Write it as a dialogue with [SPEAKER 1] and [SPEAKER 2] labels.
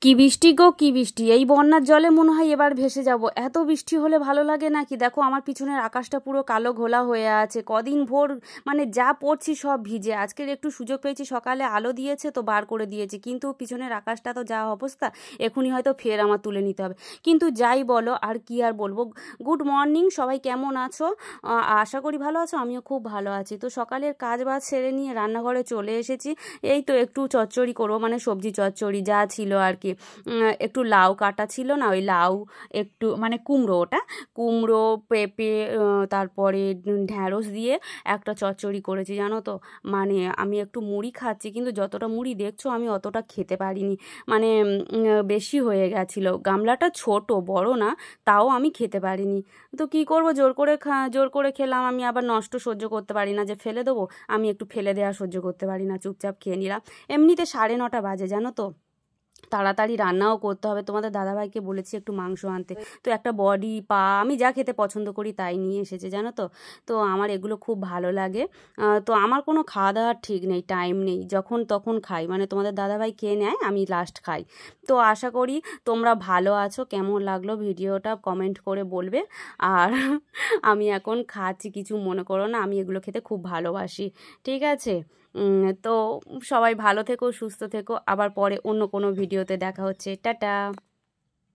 [SPEAKER 1] কি বৃষ্টি গো, কি বৃষ্টি! এই বন্যার জলে মনে হয় এবার ভেসে যাব। এত বৃষ্টি হলে ভালো লাগে নাকি? দেখো আমার পিছনের আকাশটা পুরো কালো ঘোলা হয়ে আছে। কদিন ভোর মানে যা পড়ছি সব ভিজে। আজকের একটু সুযোগ পেয়েছি, সকালে আলো দিয়েছে তো বার করে দিয়েছি, কিন্তু পিছনের আকাশটা তো যা অবস্থা, এখনই হয়তো ফের আমার তুলে নিতে হবে। কিন্তু যাই বলো, আর কি আর বলবো। গুড মর্নিং, সবাই কেমন আছো? আশা করি ভালো আছো, আমিও খুব ভালো আছি। তো সকালের কাজ বাজ সেরে নিয়ে রান্নাঘরে চলে এসেছি। এই তো একটু চচ্চড়ি করবো, মানে সবজি চচ্চড়ি যা ছিল আর কি। একটু লাউ কাটা ছিল না, ওই লাউ, একটু মানে কুমড়ো, ওটা কুমড়ো, পেঁপে, তারপরে ঢ্যাঁড়স দিয়ে একটা চচ্চড়ি করেছি, জানো তো। মানে আমি একটু মুড়ি খাচ্ছি, কিন্তু যতটা মুড়ি দেখছো আমি অতটা খেতে পারিনি। মানে বেশি হয়ে গেছিলো। গামলাটা ছোট, বড় না, তাও আমি খেতে পারিনি। তো কি করব, জোর করে খেলাম। আমি আবার নষ্ট সহ্য করতে পারি না, যে ফেলে দেবো। আমি একটু ফেলে দেওয়া সহ্য করতে পারি না, চুপচাপ খেয়ে নিলাম। এমনিতে 9:30 বাজে, জানো তো। তাড়াতাড়ি রান্নাও করতে হবে। তোমাদের দাদাভাইকে বলেছি একটু মাংস আনতে, তো একটা বডি, পা, আমি যা খেতে পছন্দ করি তাই নিয়ে এসেছে, জানো তো। তো আমার এগুলো খুব ভালো লাগে। তো আমার কোনো খাওয়া দাওয়ার ঠিক নেই, টাইম নেই, যখন তখন খাই। মানে তোমাদের দাদাভাই খেয়ে নেয়, আমি লাস্ট খাই। তো আশা করি তোমরা ভালো আছো। কেমন লাগলো ভিডিওটা কমেন্ট করে বলবে। আর আমি এখন খাচ্ছি, কিছু মনে করো না, আমি এগুলো খেতে খুব ভালোবাসি। ঠিক আছে। তো সবাই ভালো থেকো, সুস্থ থেকো। আবার পরে অন্য কোনো ভিডিওতে দেখা হচ্ছে। টাটা।